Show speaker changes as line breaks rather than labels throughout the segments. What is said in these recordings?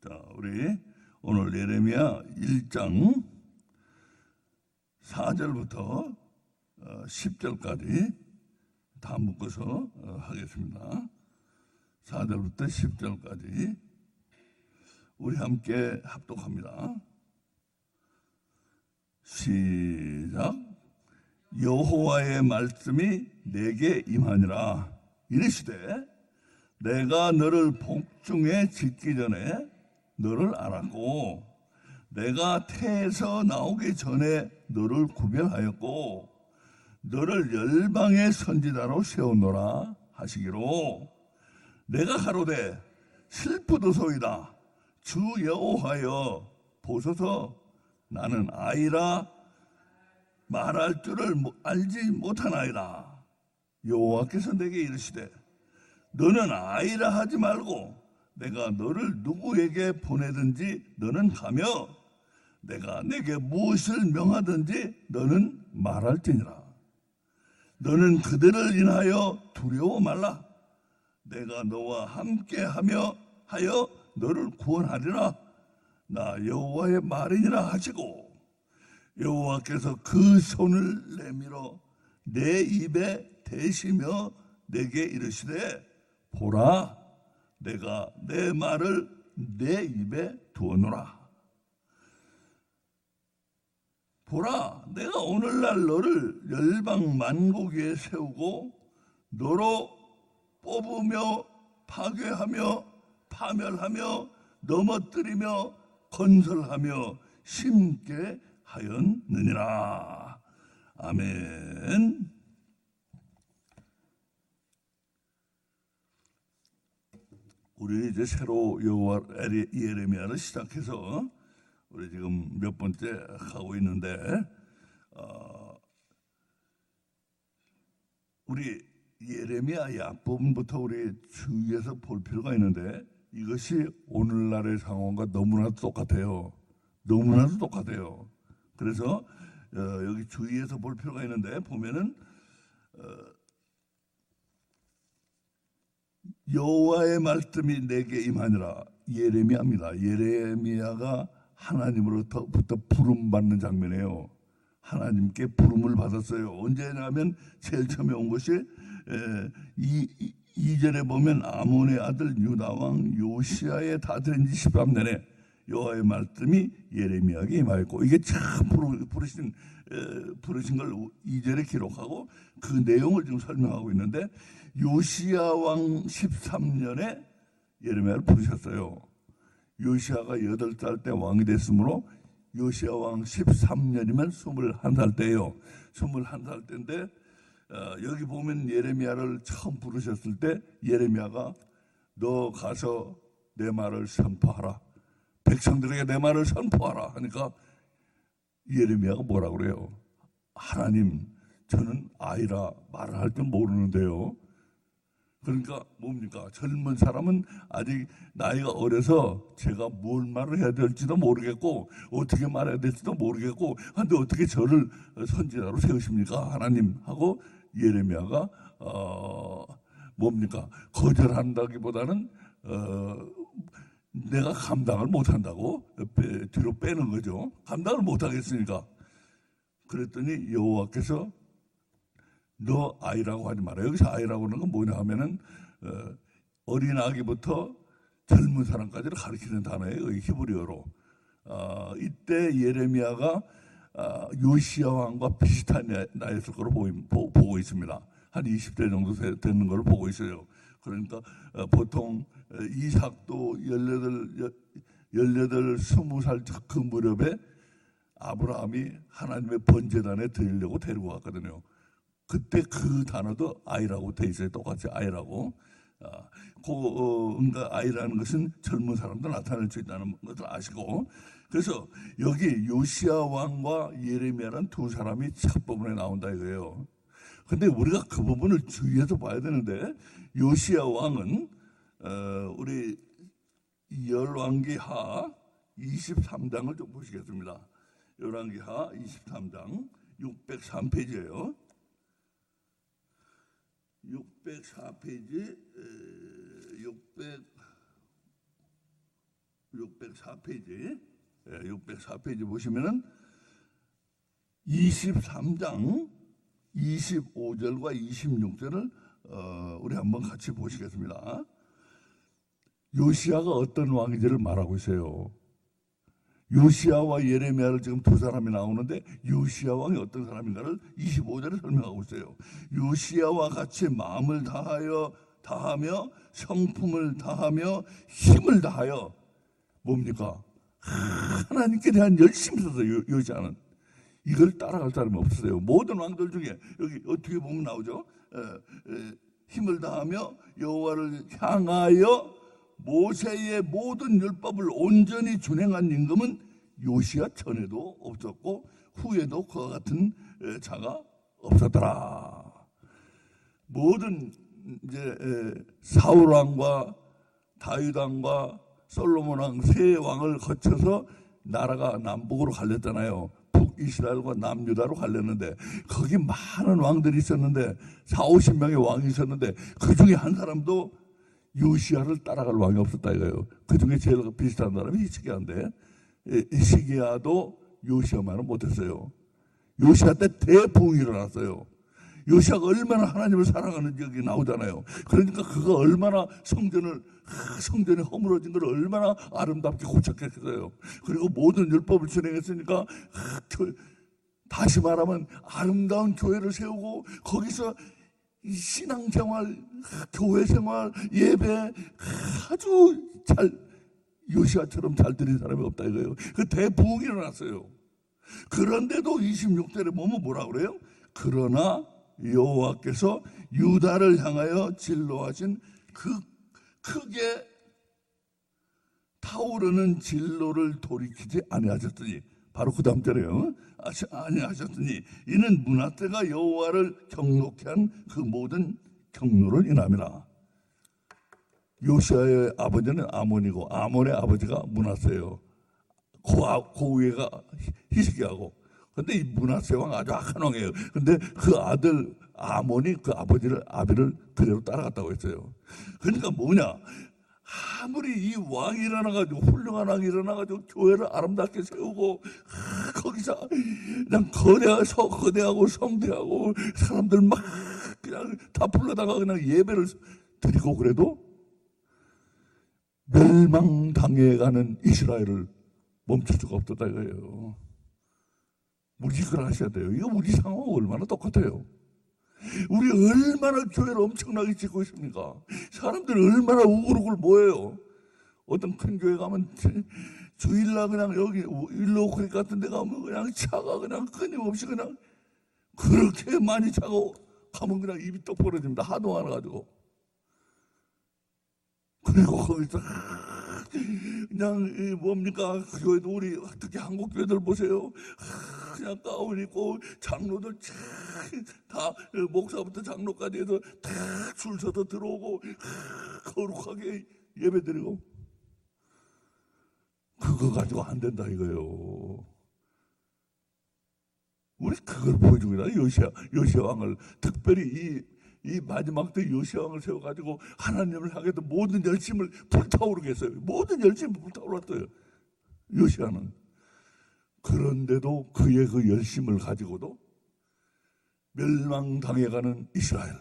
자, 우리 오늘 예레미야 1장 4절부터 10절까지 다 묶어서 하겠습니다. 4절부터 10절까지 우리 함께 합독합니다. 시작. 여호와의 말씀이 내게 임하니라. 이르시되 내가 너를 복중에 짓기 전에 너를 알았고 내가 태에서 나오기 전에 너를 구별하였고 너를 열방의 선지자로 세우노라 하시기로 내가 가로되 슬프도소이다. 주 여호와여 보소서 나는 아이라 말할 줄을 알지 못하나이다. 여호와께서 내게 이르시되 너는 아이라 하지 말고 내가 너를 누구에게 보내든지 너는 가며 내가 내게 무엇을 명하든지 너는 말할지니라. 너는 그들을 인하여 두려워 말라. 내가 너와 함께하며 하여 너를 구원하리라. 나 여호와의 말이니라 하시고 여호와께서 그 손을 내밀어 내 입에 대시며 내게 이르시되 보라 내가 내 말을 내 입에 두었노라. 보라 내가 오늘날 너를 열방 만국 위에 세우고 너로 뽑으며 파괴하며 파멸하며 넘어뜨리며 건설하며 심게 하였느니라. 아멘. 우리 이제 새로 여호와 예레미야를 시작해서 우리 지금 몇 번째 하고 있는데 우리 예레미야의 앞부분부터 우리 주의해서 볼 필요가 있는데 이것이 오늘날의 상황과 너무나도 똑같아요. 너무나도 똑같아요. 그래서 여기 주의해서 볼 필요가 있는데 보면은 여호와의 말씀이 내게 임하니라. 예레미야입니다. 예레미야가 하나님으로부터 부름받는 장면이에요. 하나님께 부름을 받았어요. 언제냐면 제일 처음에 온 것이 2절에 보면 아몬의 아들 유다왕 요시야의 다스린 지 13년에 여호와의 말씀이 예레미야에게 임하였고 이게 참 부르신 걸 2절에 기록하고 그 내용을 지금 설명하고 있는데 요시야 왕 13년에 예레미야를 부르셨어요. 요시야가 8살 때 왕이 됐으므로 요시야 왕 13년이면 21살 때예요. 21살 때인데 여기 보면 예레미야를 처음 부르셨을 때 예레미야가 너 가서 내 말을 선포하라. 백성들에게 내 말을 선포하라 하니까 예레미야가 뭐라 그래요? 하나님 저는 아이라 말을 할 줄 모르는데요. 그러니까 뭡니까? 젊은 사람은 아직 나이가 어려서 제가 뭘 말을 해야 될지도 모르겠고 어떻게 말해야 될지도 모르겠고 근데 어떻게 저를 선지자로 세우십니까? 하나님 하고 예레미야가 뭡니까? 거절한다기보다는 내가 감당을 못한다고 뒤로 빼는 거죠. 감당을 못하겠으니까. 그랬더니 여호와께서 너 아이라고 하지 마라. 여기서 아이라고 하는 건 뭐냐 하면은 어린 아기부터 젊은 사람까지를 가리키는 단어예요. 히브리어로. 이때 예레미야가 요시야 왕과 비슷한 나이였을 거로 보고 있습니다. 한 20대 정도 되는 걸 보고 있어요. 그러니까 보통 이삭도 18, 20살 그 무렵에 아브라함이 하나님의 번제단에 드리려고 데리고 갔거든요. 그때 그 단어도 아이라고 돼 있어요. 똑같이 아이라고. 그러니까 아이라는 것은 젊은 사람도 나타낼 수 있다는 것을 아시고 그래서 여기 요시야 왕과 예레미야라는 두 사람이 첫 부분에 나온다 이거예요. 근데 우리가 그 부분을 주의해서 봐야 되는데 요시야 왕은 우리 열왕기하 23장을 좀 보시겠습니다. 열왕기하 23장 603페이지예요. 604페이지 604페이지, 604페이지 보시면은 23장 25절과 26절을 우리 한번 같이 보시겠습니다. 요시야가 어떤 왕인지를 말하고 있어요. 요시야와 예레미야를 지금 두 사람이 나오는데 요시야 왕이 어떤 사람인가를 25절에 설명하고 있어요. 요시야와 같이 마음을 다하며 성품을 다하며 힘을 다하여 뭡니까? 하나님께 대한 열심이 있었어요. 요시야는 이걸 따라갈 사람이 없었어요. 모든 왕들 중에 여기 어떻게 보면 나오죠. 힘을 다하며 여호와를 향하여 모세의 모든 율법을 온전히 준행한 임금은 요시야 전에도 없었고 후에도 그와 같은 자가 없었더라. 모든 이제 사울 왕과 다윗 왕과 솔로몬 왕 세 왕을 거쳐서 나라가 남북으로 갈렸잖아요. 북이스라엘과 남유다로 갈렸는데 거기 많은 왕들이 있었는데 40-50명의 왕이 있었는데 그 중에 한 사람도 요시야를 따라갈 왕이 없었다 이거예요. 그 중에 제일 비슷한 사람이 히스기야인데 히스기야도 요시야만은 못했어요. 요시야 때 대부흥이 일어났어요. 요시야가 얼마나 하나님을 사랑하는지 여기 나오잖아요. 그러니까 그가 얼마나 성전이 허물어진 걸 얼마나 아름답게 고쳤겠어요. 그리고 모든 율법을 준행했으니까 다시 말하면 아름다운 교회를 세우고 거기서 신앙생활, 교회생활, 예배 아주 잘 요시야처럼 잘 드린 사람이 없다 이거예요. 그 대부흥이 일어났어요. 그런데도 26절에 보면 뭐라 그래요? 그러나 여호와께서 유다를 향하여 진로하신 그 크게 타오르는 진로를 돌이키지 아니하셨더니 바로 그 다음 절에요. 아니하셨더니 이는 므낫세가 여호와를 경록케 한 그 모든 경로를 인함이라. 요시야의 아버지는 아몬이고 아몬의 아버지가 므낫세예요. 그 위에가 히스기야고. 근데 이 므낫세 왕 아주 악한 왕이에요. 근데 그 아들 아몬이 그 아비를 그대로 따라갔다고 했어요. 그러니까 뭐냐? 아무리 이 왕이 일어나가지고 훌륭한 왕이 일어나가지고 교회를 아름답게 세우고 거기서 그냥 거대하고 성대하고 사람들 막 그냥 다 불러다가 그냥 예배를 드리고 그래도 멸망당해가는 이스라엘을 멈출 수가 없었다 이거예요. 우리 그걸 하셔야 돼요. 이거 우리 상황은 얼마나 똑같아요. 우리 얼마나 교회를 엄청나게 짓고 있습니까? 사람들이 얼마나 우글우글 모여요. 어떤 큰 교회 가면 주일날 그냥 여기 일로크릭 같은 데 가면 그냥 차가 그냥 끊임없이 그냥 그렇게 많이 차고 가면 그냥 입이 떡 벌어집니다. 하도 많아가지고. 그리고 거기서 그냥 뭡니까? 교회도 우리 특히 한국 교회들 보세요. 그냥 가운 입고 장로들 다 목사부터 장로까지 해서 다 줄 서서 들어오고 거룩하게 예배드리고 그거 가지고 안 된다 이거예요. 우리 그걸 보여주고 있다. 요시야 왕을 특별히 이 마지막 때 요시야 왕을 세워가지고 하나님을 향해서 모든 열심을 불타오르게 했어요. 모든 열심을 불타오랐어요. 요시야는. 그런데도 그의 그 열심을 가지고도 멸망당해가는 이스라엘,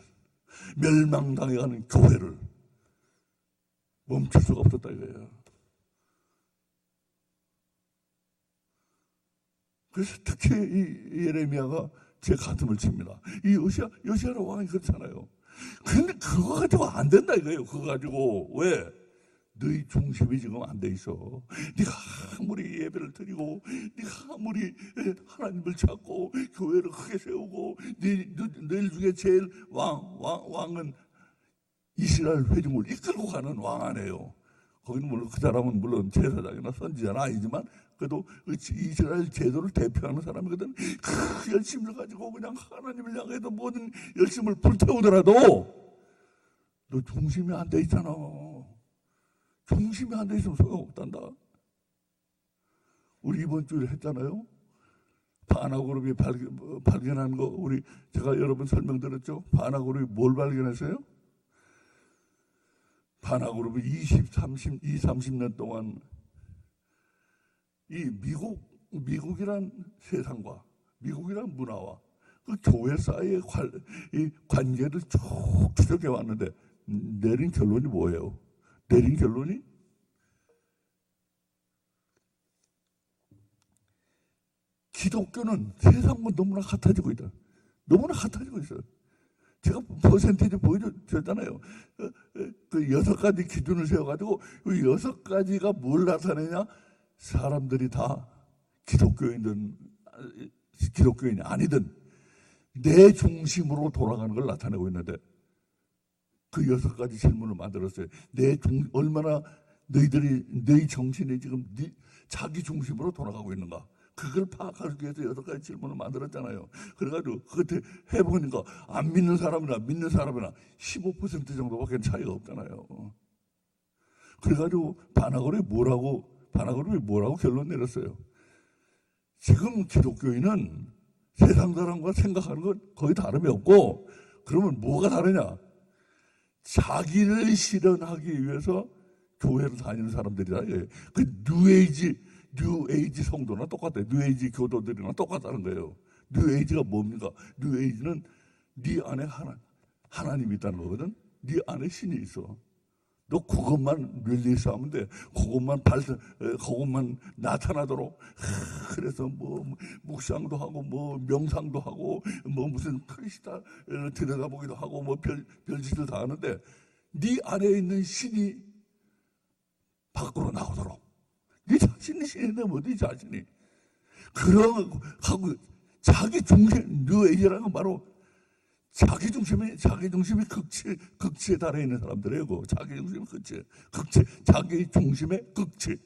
멸망당해가는 교회를 멈출 수가 없었다 이거예요. 그래서 특히 이 예레미야가 제 가슴을 칩니다. 이 요시야 왕이 그렇잖아요. 근데 그거 가지고 안 된다 이거예요. 그거 가지고 왜? 너희 중심이 지금 안 돼 있어. 네가 아무리 예배를 드리고 네가 아무리 하나님을 찾고 교회를 크게 세우고 너희 중에 제일 왕은 이스라엘 회중을 이끌고 가는 왕 아니에요. 거기는 물론 그 사람은 물론 제사장이나 선지자는 아니지만 그래도 이스라엘 제도를 대표하는 사람이거든. 그 열심을 가지고 그냥 하나님을 향해서 모든 열심을 불태우더라도 너 중심이 안 돼 있잖아. 중심이 안 돼 있으면 소용없단다. 우리 이번 주에 했잖아요. 바나그룹이 발견한 거 제가 여러분 설명드렸죠. 바나그룹이 뭘 발견했어요? 바나그룹이 30년 동안 이 미국이란 세상과 미국이란 문화와 그 교회 사이의 이 관계를 쭉 추적해 왔는데 내린 결론이 뭐예요? 내린 결론이 기독교는 세상과 너무나 같아지고 있다. 너무나 같아지고 있어요. 제가 퍼센티지 보여줬잖아요. 그 6가지 기준을 세워가지고 그 6가지가 뭘 나타내냐? 사람들이 다 기독교인이 아니든 내 중심으로 돌아가는 걸 나타내고 있는데 그 6가지 질문을 만들었어요. 얼마나 너희 정신이 지금 자기 중심으로 돌아가고 있는가? 그걸 파악하기 위해서 6가지 질문을 만들었잖아요. 그래가지고 그때 해보니까 안 믿는 사람이나 믿는 사람이나 15% 정도밖에 차이가 없잖아요. 그래가지고 바나거리 뭐라고 결론 내렸어요. 지금 기독교인은 세상 사람과 생각하는 건 거의 다름이 없고, 그러면 뭐가 다르냐? 자기를 실현하기 위해서 교회를 다니는 사람들이다. 그 뉴에이지 성도나 똑같아요. 뉴에이지 교도들이랑 똑같다는 거예요. 뉴에이지가 뭡니까? 뉴에이지는 네 안에 하나님이 있다는 거거든. 네 안에 신이 있어. 너 그것만 릴리스하면 돼. 그것만 나타나도록. 그래서 뭐 묵상도 하고 뭐 명상도 하고 뭐 무슨 크리스탈 들여다보기도 하고 뭐 별짓을 다 하는데 네 안에 있는 신이 밖으로 나오도록. 네 자신이 신인데 뭐 네 자신이. 그러고 자기 중심, 뉴에이지라는 건 바로 자기 중심이 극치에 달해 있는 사람들이에요. 자기 중심의 자기 중심의 극치.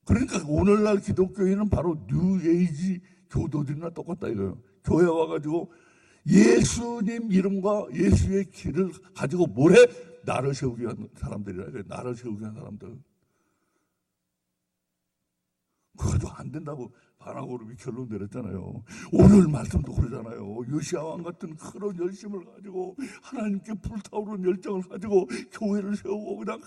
그러니까 오늘날 기독교인은 바로 뉴에이지 교도들이나 똑같다 이거예요. 교회 와가지고 예수님 이름과 예수의 길을 가지고 뭘 해? 나를 세우기 위한 사람들이라. 나를 세우기 위한 사람들. 그것도 안 된다고 바나고르비 결론 내렸잖아요. 오늘 말씀도 그러잖아요. 요시야 왕 같은 그런 열심을 가지고 하나님께 불타오르는 열정을 가지고 교회를 세우고 그냥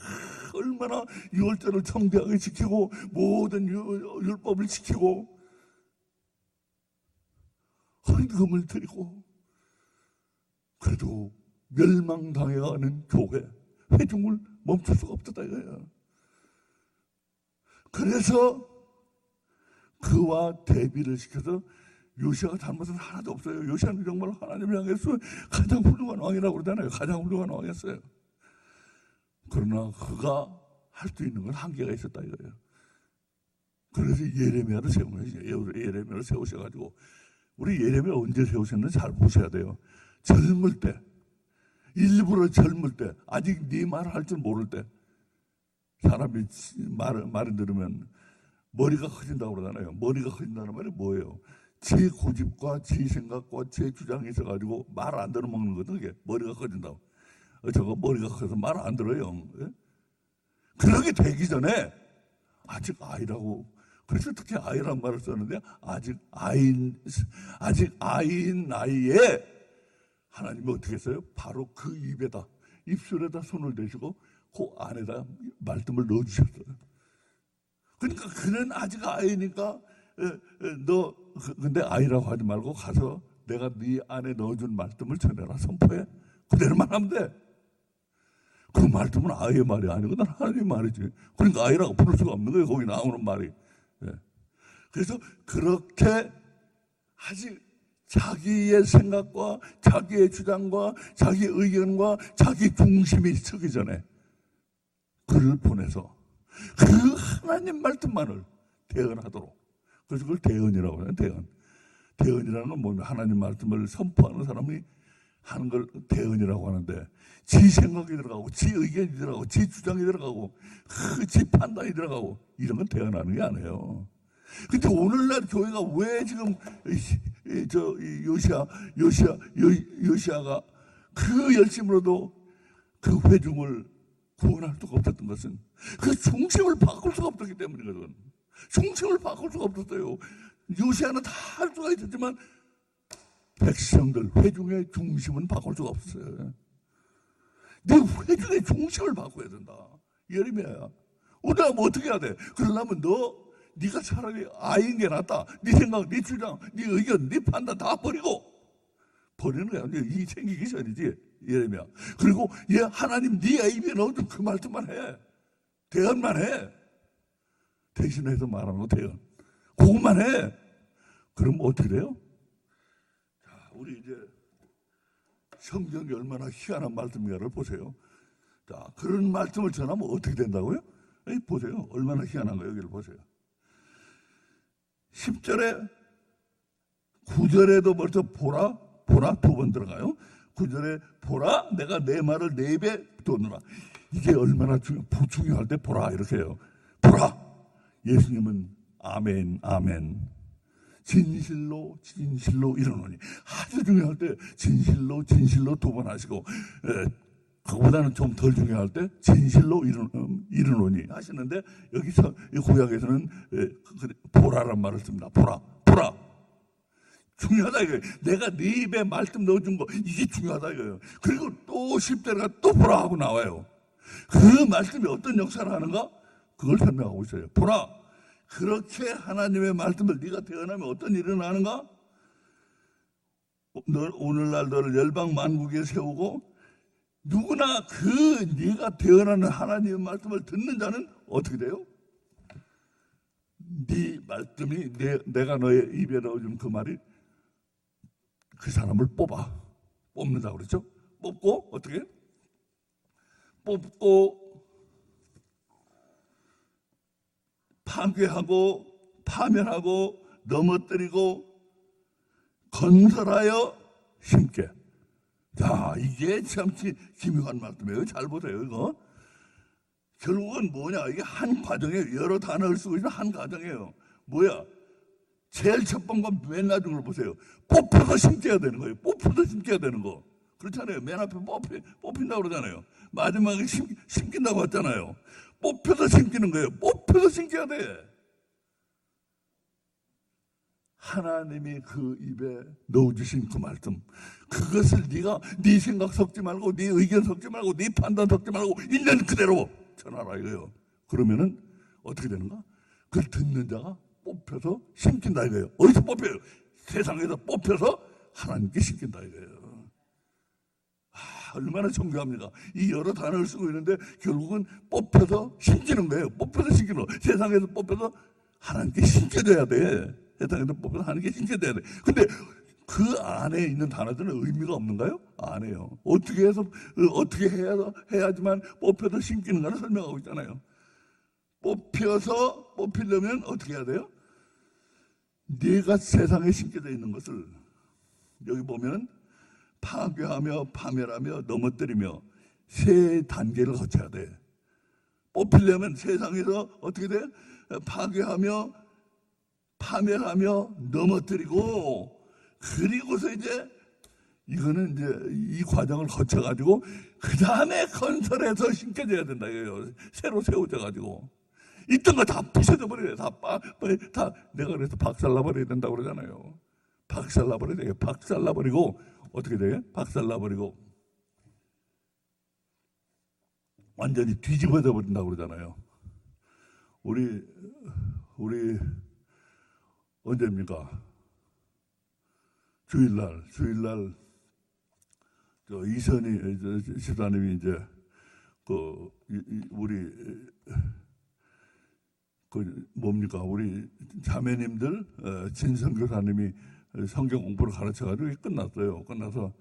얼마나 유월절을 청대하게 지키고 모든 율법을 지키고 헌금을 드리고 그래도 멸망당해가는 교회 회중을 멈출 수가 없었다 이거예요. 그래서 그와 대비를 시켜서 요시아가 잘못은 하나도 없어요. 요시아는 정말 하나님을 향해서 가장 훌륭한 왕이라고 그러잖아요. 가장 훌륭한 왕이었어요. 그러나 그가 할 수 있는 건 한계가 있었다 이거예요. 그래서 예레미야를 세우셔가지고 우리 예레미야 언제 세우셨는지 잘 보셔야 돼요. 젊을 때, 일부러 젊을 때, 아직 네 말을 할 줄 모를 때 사람이 말을 들으면 머리가 커진다고 그러잖아요. 머리가 커진다는 말이 뭐예요? 제 고집과 제 생각과 제 주장이 있어가지고 말 안 들어먹는 거거든. 이게 머리가 커진다고. 저거 머리가 커서 말 안 들어요. 예? 그러게 되기 전에 아직 아이라고. 그래서 특히 아이란 말을 썼는데 아직 아이인 나이에 하나님이 어떻게 했어요? 바로 그 입술에다 손을 대시고 그 안에다 말씀을 넣어주셨어요. 그러니까 그는 아직 아이니까 너 근데 아이라고 하지 말고 가서 내가 네 안에 넣어준 말씀을 전해라 선포해. 그대로만 하면 돼. 그 말씀은 아이의 말이 아니거든 하나님의 말이지. 그러니까 아이라고 부를 수가 없는 거예요. 거기 나오는 말이. 그래서 그렇게 아직 자기의 생각과 자기의 주장과 자기의 의견과 자기 중심이 서기 전에 그를 보내서 그 하나님 말씀만을 대언하도록. 그래서 그걸 대언이라고 해요. 대언이라는 건 뭐냐? 하나님 말씀을 선포하는 사람이 하는 걸 대언이라고 하는데 지 생각이 들어가고 지 의견이 들어가고 지 주장이 들어가고 지 판단이 들어가고 이런 건 대언하는 게 아니에요. 근데 오늘날 교회가 왜 지금 요시아가 그 열심으로도 그 회중을 구원할 수가 없었던 것은 그 중심을 바꿀 수가 없었기 때문이거든. 중심을 바꿀 수가 없었어요. 요시아는 다 할 수가 있었지만 백성들 회중의 중심은 바꿀 수가 없었어요. 내 회중의 중심을 바꿔야 된다. 예레미야야. 우리가 뭐 어떻게 해야 돼? 그러려면 너 네가 차라리 아인 게 낫다. 네 생각, 네 주장, 네 의견, 네 판단 다 버리고 버리는 거야. 이 생기기 전이지. 예레미야. 그리고 얘 하나님 네 입에 넣어준 그 말씀만 해. 대언만 해. 대신해서 말하는 거 대언. 그것만 해. 그럼 어떻게 돼요? 자, 우리 이제 성경이 얼마나 희한한 말씀인가를 보세요. 자, 그런 말씀을 전하면 어떻게 된다고요? 보세요. 얼마나 희한한가 여기를 보세요. 10절에 9절에도 벌써 보라 두 번 들어가요. 9절에 보라 내가 내 말을 네 배 돋누라. 이게 얼마나 중요할 때 보라 이렇게 해요. 보라. 예수님은 아멘 아멘 진실로 이러노니. 아주 중요할 때 진실로 두 번 하시고 그거보다는 좀 덜 중요할 때 진실로 이르노니 하시는데 여기서 이 구약에서는 보라란 말을 씁니다. 보라 중요하다 이거예요. 내가 네 입에 말씀 넣어준 거 이게 중요하다 이거예요. 그리고 또 10절가 또 보라 하고 나와요. 그 말씀이 어떤 역사를 하는가 그걸 설명하고 있어요. 보라 그렇게 하나님의 말씀을 네가 대언하면 어떤 일이 나는가? 오늘날 너를 열방 만국에 세우고 누구나 그 네가 대언하는 하나님의 말씀을 듣는 자는 어떻게 돼요? 네 말씀이 내가 너의 입에 넣어준 그 말이 그 사람을 뽑는다고 그랬죠? 뽑고 어떻게? 뽑고 파괴하고 파멸하고 넘어뜨리고 건설하여 심게. 자, 이게 참 기묘한 말씀이에요. 잘 보세요, 이거. 결국은 뭐냐? 이게 한 과정이에요. 여러 단어를 쓰고 있는 한 과정이에요. 뭐야? 제일 첫 번과 맨 나중을 보세요. 뽑혀서 심겨야 되는 거예요. 뽑혀서 심겨야 되는 거. 그렇잖아요. 맨 앞에 뽑힌다고 그러잖아요. 마지막에 심긴다고 했잖아요. 뽑혀서 심기는 거예요. 뽑혀서 심겨야 돼. 하나님이 그 입에 넣어주신 그 말씀, 그것을 네가 네 생각 섞지 말고 네 의견 섞지 말고 네 판단 섞지 말고 있는 그대로 전하라 이거예요. 그러면은 어떻게 되는가? 그걸 듣는 자가 뽑혀서 심긴다 이거예요. 어디서 뽑혀요? 세상에서 뽑혀서 하나님께 심긴다 이거예요. 얼마나 정교합니까? 이 여러 단어를 쓰고 있는데 결국은 뽑혀서 심기는 거예요. 뽑혀서 심기는 거. 세상에서 뽑혀서 하나님께 심겨져야 돼. 세상에서 뽑혀서 하나님께 심겨져야 돼. 근데 그 안에 있는 단어들은 의미가 없는가요? 안 해요. 어떻게 해서 어떻게 해야지만 뽑혀서 심기는가를 설명하고 있잖아요. 뽑히려면 어떻게 해야 돼요? 네가 세상에 심겨져 있는 것을 여기 보면 파괴하며 파멸하며 넘어뜨리며 세 단계를 거쳐야 돼. 뽑히려면 세상에서 어떻게 돼? 파괴하며 파멸하며 넘어뜨리고 그리고서 이제 이거는 이제 이 과정을 거쳐가지고 그 다음에 건설해서 심겨져야 된다 이거예요. 새로 세워져가지고 있던 거 다 부셔져 버려요. 다 내가 그래서 박살나버려야 된다고 그러잖아요. 박살나버려야 돼요. 박살나버리고 어떻게 돼요? 박살나버리고 완전히 뒤집어져 버린다고 그러잖아요. 우리 언제입니까? 주일날 저 이선희 집사님이 이제 우리 뭡니까? 우리 자매님들 진성교사님이 성경 공부를 가르쳐가지고 끝났어요. 끝나서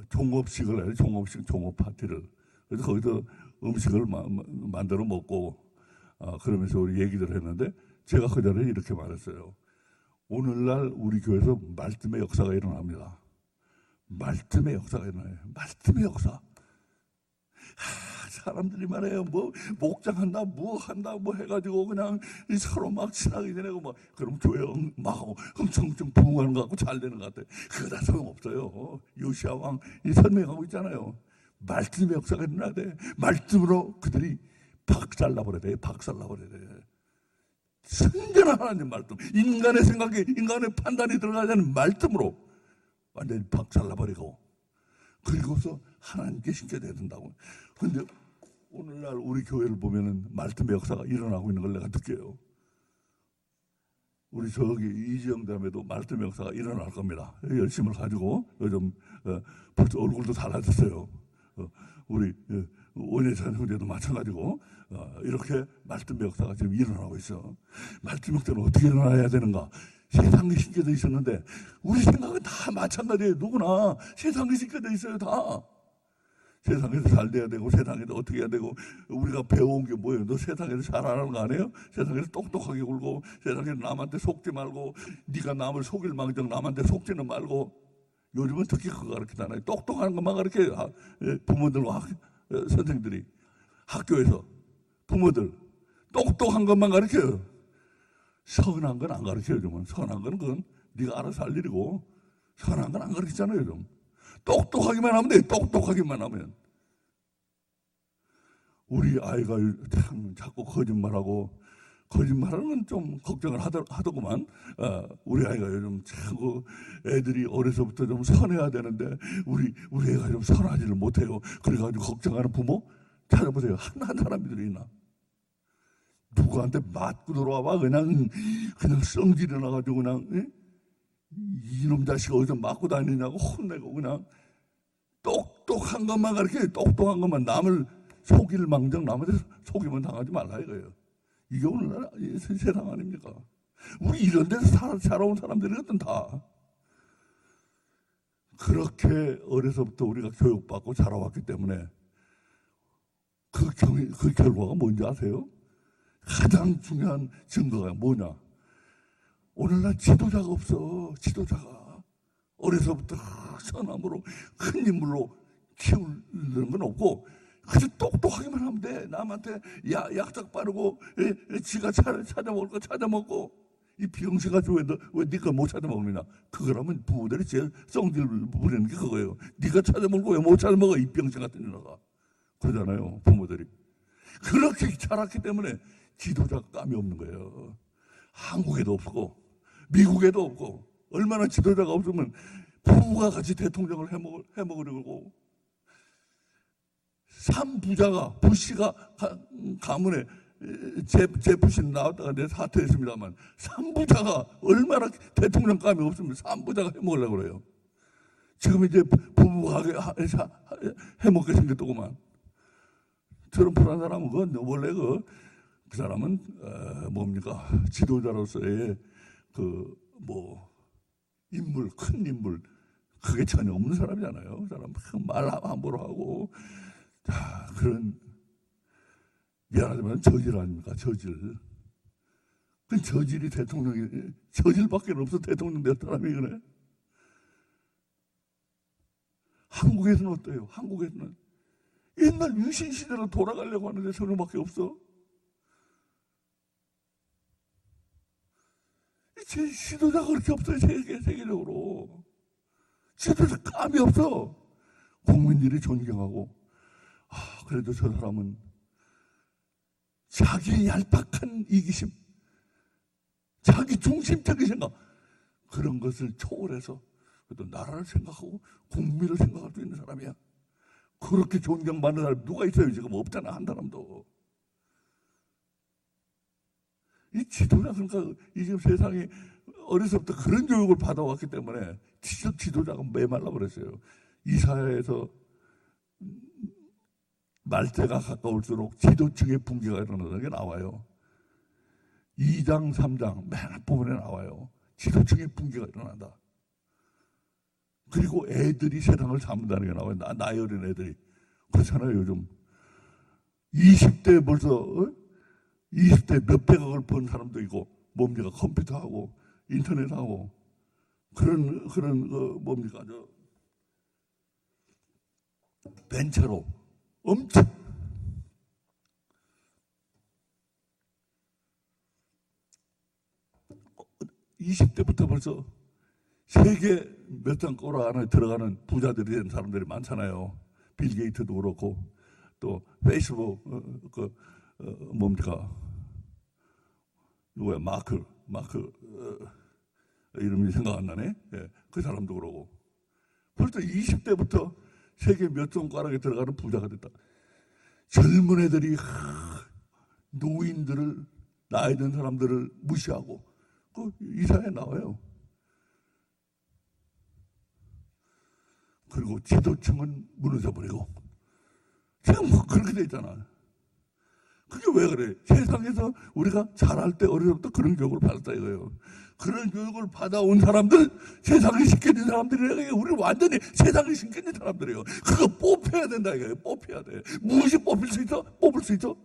종업식을 해요. 종업 파티를. 그래서 거기서 음식을 만들어 먹고 그러면서 우리 얘기를 했는데 제가 그 자리에 이렇게 말했어요. 오늘날 우리 교회에서 말씀의 역사가 일어납니다. 말씀의 역사가 일어나요. 말씀의 역사. 사람들이 말해요. 뭐 목장한다, 뭐 한다, 뭐 해가지고 그냥 서로 막 친하게 지내고 뭐 그럼 교회 막 엄청 부흥하는 것 같고 잘 되는 것 같아요. 그거 다 소용없어요. 요시아 왕이 설명하고 있잖아요. 말씀의 역사가 일어나야 돼. 말씀으로 그들이 박살나버려야 돼. 박살나버려야 돼. 순전한 하나님 말씀. 인간의 생각에 인간의 판단이 들어가지 않는 말씀으로 완전히 박살나버리고 그리고서 하나님께 심겨야 된다고. 그런데 오늘날 우리 교회를 보면은 말씀의 역사가 일어나고 있는 걸 내가 느껴요. 우리 저기 이지영담에도 말씀의 역사가 일어날 겁니다. 열심을 가지고 요즘 벌써 얼굴도 달라졌어요. 우리 원예찬 형제도 마찬가지고 이렇게 말씀의 역사가 지금 일어나고 있어. 말씀의 역사는 어떻게 일어나야 되는가? 세상에 심겨져 있었는데 우리 생각은 다 마찬가지예요. 누구나 세상에 심겨져 있어요. 다. 세상에서 잘 돼야 되고 세상에서 어떻게 해야 되고 우리가 배워온 게 뭐예요? 너 세상에서 잘하는 거 아니에요? 세상에서 똑똑하게 굴고 세상에서 남한테 속지 말고 네가 남을 속일 망정 남한테 속지는 말고 요즘은 특히 그거 가르치잖아요. 똑똑한 것만 가르쳐요. 부모들과 선생들이 학교에서 부모들 똑똑한 것만 가르쳐요. 선한 건 안 가르쳐요. 요즘은 선한 건 그건 네가 알아서 할 일이고 선한 건 안 가르치잖아요. 요즘 똑똑하기만 하면 돼. 똑똑하기만 하면. 우리 아이가 참 자꾸 거짓말하고 거짓말하는 건 좀 걱정을 하더구만. 우리 아이가 요즘 자꾸 애들이 어려서부터 좀 선해야 되는데 우리 애가 좀 선하지를 못해요. 그래가지고 걱정하는 부모 찾아보세요. 한 사람들이 있나? 누구한테 맞고 들어와봐 그냥 성질이 나가지고 그냥 이놈 자식 어디서 맞고 다니냐고 혼내고 그냥 똑똑한 것만 가르쳐요. 똑똑한 것만 남을 속일 망정 남한테 속이면 당하지 말라 이거예요. 이게 오늘날 세상 아닙니까? 우리 이런 데서 살아온 사람들이거든 다. 그렇게 어려서부터 우리가 교육받고 자라왔기 때문에 그 결과가 뭔지 아세요? 가장 중요한 증거가 뭐냐? 오늘날 지도자가 없어. 지도자가 어려서부터 선함으로 큰 인물로 키우는 건 없고 그저 똑똑하기만 하면 돼. 남한테 약삭 빠르고 지가 찾아먹을 거 찾아먹고 이 비영시가 좋아해도 왜 네가 못 찾아먹느냐? 그거라면 부모들이 제일 성질 부리는 게 그거예요. 네가 찾아먹고 왜 못 찾아먹어? 이 병신 같은 년아가 그러잖아요. 부모들이 그렇게 자랐기 때문에 지도자가 감이 없는 거예요. 한국에도 없고 미국에도 없고 얼마나 지도자가 없으면 부부가 같이 대통령을 해먹으려고 3부자가 부시가 가문에 제부시 나왔다가 내 사퇴했습니다만 3부자가 얼마나 대통령감이 없으면 3부자가 해먹으려고 그래요. 지금 이제 부부가 해먹게 생겼더구만. 트럼프라는 사람은 원래 그 사람은 뭡니까 지도자로서의 인물 큰 인물 그게 전혀 없는 사람이잖아요. 그 사람 말 함부로 하고 자 그런 미안하지만 저질 아닙니까 저질. 그 저질이 대통령이 저질밖에 없어 대통령 될 사람이 그래. 한국에서는 어때요? 한국에서는 옛날 유신 시대로 돌아가려고 하는데 저놈밖에 없어. 제 지도자가 그렇게 없어요. 세계적으로. 지도자 감이 없어. 국민들이 존경하고 그래도 저 사람은 자기 얄팍한 이기심, 자기 중심적인 생각 그런 것을 초월해서 그래도 나라를 생각하고 국민을 생각할 수 있는 사람이야. 그렇게 존경받는 사람이 누가 있어요? 지금 없잖아 한 사람도. 이 지도자 그러니까 이 지금 세상에 어려서부터 그런 교육을 받아왔기 때문에 지도자가 메말라 버렸어요. 이 사회에서 말대가 가까울수록 지도층의 붕괴가 일어나는 게 나와요. 2장 3장 맨 앞부분에 나와요. 지도층의 붕괴가 일어난다. 그리고 애들이 세상을 잡는다는 게 나와요. 나이 어린 애들이. 그렇잖아요 요즘. 20대 벌써 20대 몇백억을 번 사람도 있고 뭡니까 컴퓨터하고 인터넷하고 그런 뭡니까 벤처로 엄청 20대부터 벌써 세계 몇 장 꼬라 안에 들어가는 부자들이 된 사람들이 많잖아요. 빌 게이트도 그렇고 또 페이스북 뭡니까 누구야 마크 이름이 생각 안 나네. 예, 그 사람도 그러고 벌써 20대부터 세계 몇 손가락에 들어가는 부자가 됐다. 젊은 애들이 노인들을, 나이 든 사람들을 무시하고 그 이사에 나와요. 그리고 지도층은 무너져버리고 지금 뭐 그렇게 돼 있잖아. 그게 왜 그래? 세상에서 우리가 자랄 때 어릴 때부터 그런 교육을 받았다 이거예요. 그런 교육을 받아온 사람들, 세상에 신겨진 사람들이에요. 우리 완전히 세상에 신겨진 사람들이에요. 그거 뽑혀야 된다 이거예요. 뽑혀야 돼. 무엇이 뽑힐 수 있어? 뽑을 수 있어?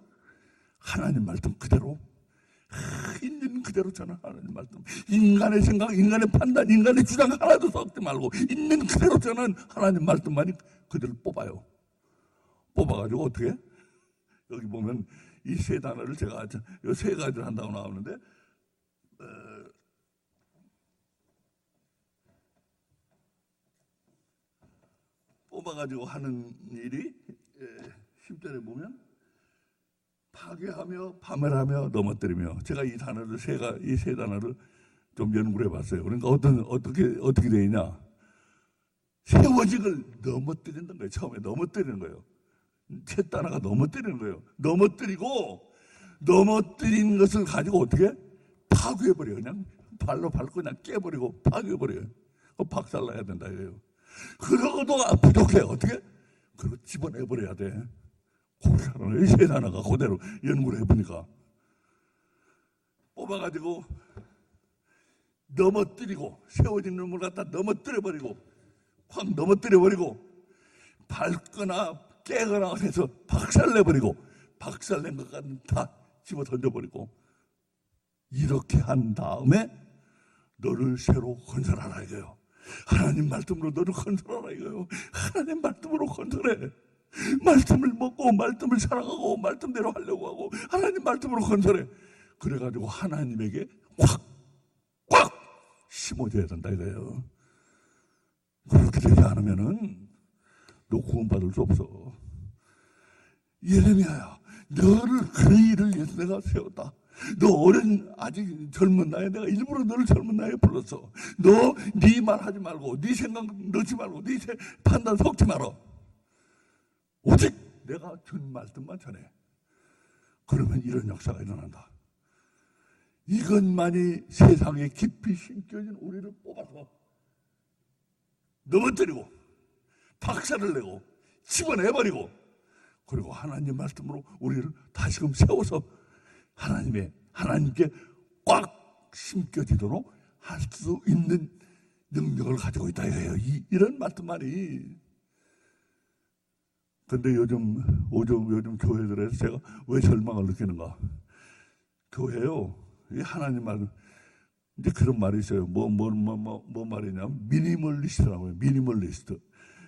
하나님 말씀 그대로, 있는 그대로 저는 하나님 말씀, 인간의 생각, 인간의 판단, 인간의 주장 하나도 섞지 말고 있는 그대로 저는 하나님 말씀만이 그대로 뽑아요. 뽑아가지고 어떻게? 여기 보면 이 세 단어를 제가 이 세 가지를 한다고 나오는데, 뽑아가지고 하는 일이 10절에 보면 파괴하며 파멸하며 넘어뜨리며, 제가 이 단어를 이 세 단어를 좀 연구를 해봤어요. 그러니까 어떻게 되느냐? 세워직을 넘어뜨리는 거예요. 처음에 넘어뜨리는 거예요. 첫 단어가 넘어뜨리는 거예요. 넘어뜨린 것을 가지고 어떻게 파괴해버려요. 그냥 발로 밟고 그냥 깨버리고 파괴해버려요. 박살나야 된다 이거예요. 그러고도 부족해. 어떻게? 그리고 집어내버려야 돼. 그렇게 세 단어가 그대로 연구를 해보니까 뽑아가지고 넘어뜨리고, 세워진 놈을 갖다 넘어뜨려버리고, 확 넘어뜨려버리고, 밟거나 깨거나 해서 박살내버리고, 박살낸 것까지 다 집어 던져버리고, 이렇게 한 다음에 너를 새로 건설하라 이거예요. 하나님 말씀으로 너를 건설하라 이거예요. 하나님 말씀으로 건설해. 말씀을 먹고 말씀을 사랑하고 말씀대로 하려고 하고 하나님 말씀으로 건설해. 그래가지고 하나님에게 꽉 심어줘야 된다 이거예요. 그렇게 되지 않으면은 너 구원받을 수 없어. 예레미야야, 너를 그 일을 위해서 내가 세웠다. 너 아직 젊은 나이에 내가 일부러 너를 젊은 나이에 불렀어. 너 네 말 하지 말고, 네 생각 넣지 말고, 네 판단 섞지 말어. 오직 내가 준 말씀만 전해. 그러면 이런 역사가 일어난다. 이것만이 세상에 깊이 심겨진 우리를 뽑아서 넘어뜨리고 박살을 내고 집어내버리고, 그리고 하나님 말씀으로 우리를 다시금 세워서 하나님께 꽉 심겨지도록 할 수 있는 능력을 가지고 있다 이거예요. 이런 말씀만이. 근데 요즘 교회들에서 제가 왜 절망을 느끼는가? 교회요, 이 하나님 말, 이제 그런 말이 있어요. 뭐 말이냐면 미니멀리스트라고요.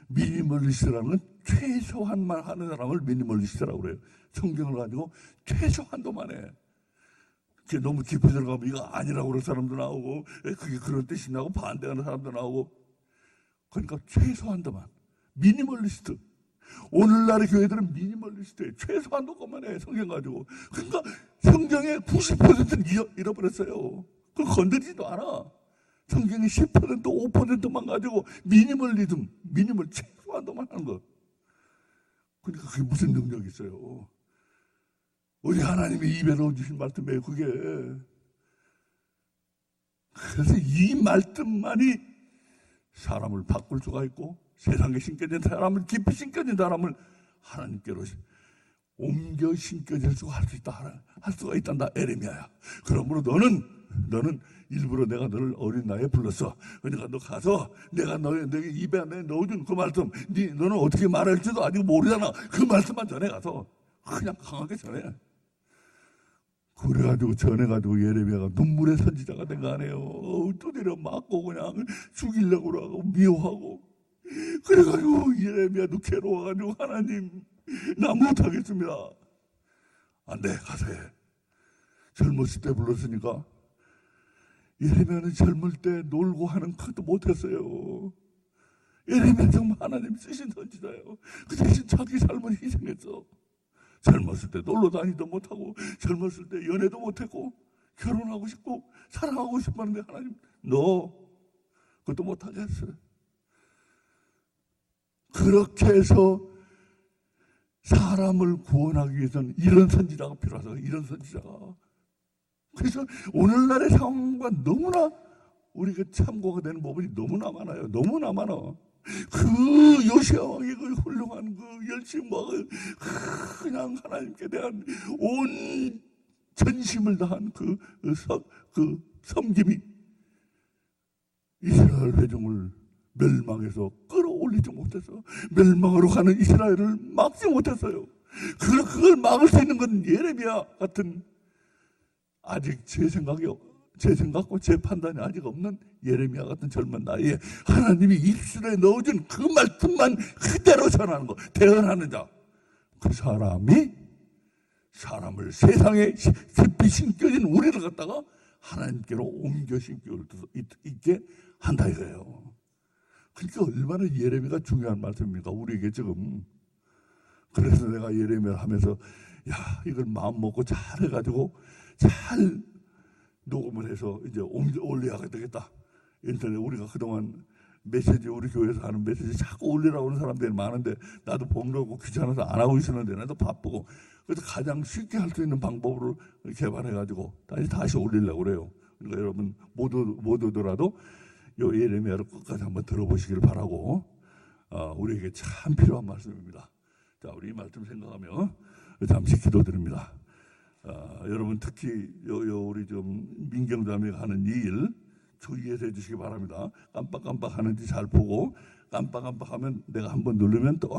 미니멀리스트라는 건 최소한만 하는 사람을 미니멀리스트라고 그래요. 성경을 가지고 최소한도만 해. 그게 너무 깊이 들어가면 이거 아니라고 그러는 사람도 나오고, 그게 그런 뜻이냐고 반대하는 사람도 나오고. 그러니까 최소한도만. 미니멀리스트. 오늘날의 교회들은 미니멀리스트예요. 최소한도 것만 해, 성경 가지고. 그러니까 성경의 90%는 잃어버렸어요. 그걸 건드리지도 않아. 성경의 10%, 5%만 가지고 미니멀 최소한도만 하는 거. 그러니까 그게 무슨 능력이 있어요? 우리 하나님이 입에 넣어주신 말씀이에요, 그게. 그래서 이 말씀만이 사람을 바꿀 수가 있고, 세상에 신겨진 사람을, 깊이 신겨진 사람을 하나님께로 옮겨 신겨질 수가 할 수가 있단다, 에레미야야. 그러므로 너는 일부러 내가 너를 어린 나이에 불렀어. 그러니까 너 가서 내가 너에게 입에 넣어준 그 말씀, 너는 어떻게 말할지도 아직 모르잖아. 그 말씀만 전해 가서 그냥 강하게 전해. 그래가지고 전해가지고 예레미야가 눈물의 선지자가 된 거 아니에요. 두드려 맞고 그냥 죽이려고 하고 미워하고. 그래가지고 예레미야도 괴로워가지고, 하나님 나 못하겠습니다. 안 돼, 가서 해. 젊었을 때 불렀으니까. 예레미야는 젊을 때 놀고 하는 것도 못했어요. 예레미야 정말 하나님 쓰신 선지자예요. 그 대신 자기 삶을 희생했어. 젊었을 때 놀러 다니도 못하고, 젊었을 때 연애도 못했고, 결혼하고 싶고 사랑하고 싶었는데 하나님 너 그것도 못하게 했어요. 그렇게 해서 사람을 구원하기 위해서는 이런 선지자가 필요하다. 이런 선지자가. 그래서 오늘날의 상황과 너무나 우리가 참고가 되는 부분이 너무나 많아요. 너무나 많아. 그 요시야 왕의 그 훌륭한 그 열심과 그냥 하나님께 대한 온 전심을 다한 그 섬김이 이스라엘 회중을 멸망해서 끌어올리지 못해서 멸망으로 가는 이스라엘을 막지 못했어요. 그걸 막을 수 있는 건 예레미야 같은, 아직 제 생각과 제 판단이 아직 없는 예레미야 같은 젊은 나이에 하나님이 입술에 넣어준 그 말씀만 그대로 전하는 거, 대언하는 자, 그 사람이 사람을 세상에 깊이 심겨진 우리를 갖다가 하나님께로 옮겨 심기를 있게 한다 이거예요. 그러니까 얼마나 예레미야가 중요한 말씀입니까? 우리에게 지금. 그래서 내가 예레미야를 하면서 이걸 마음 먹고 잘 해가지고 잘 녹음을 해서 이제 올려야 되겠다. 인터넷 우리가 그동안 메시지, 우리 교회에서 하는 메시지 자꾸 올리라고 하는 사람들이 많은데 나도 번거롭고 귀찮아서 안 하고 있었는데 나도 바쁘고, 그래서 가장 쉽게 할 수 있는 방법으로 개발해가지고 다시 올리려고 그래요. 그러니까 여러분 못 오더라도 요 예레미야를 끝까지 한번 들어보시길 바라고, 우리에게 참 필요한 말씀입니다. 자, 우리 이 말씀 생각하며 잠시 기도드립니다. 여러분 특히 우리 좀 민경자매가 하는 이 일 주의해서 해주시기 바랍니다. 깜빡깜빡 하는지 잘 보고, 깜빡깜빡하면 내가 한번 누르면 또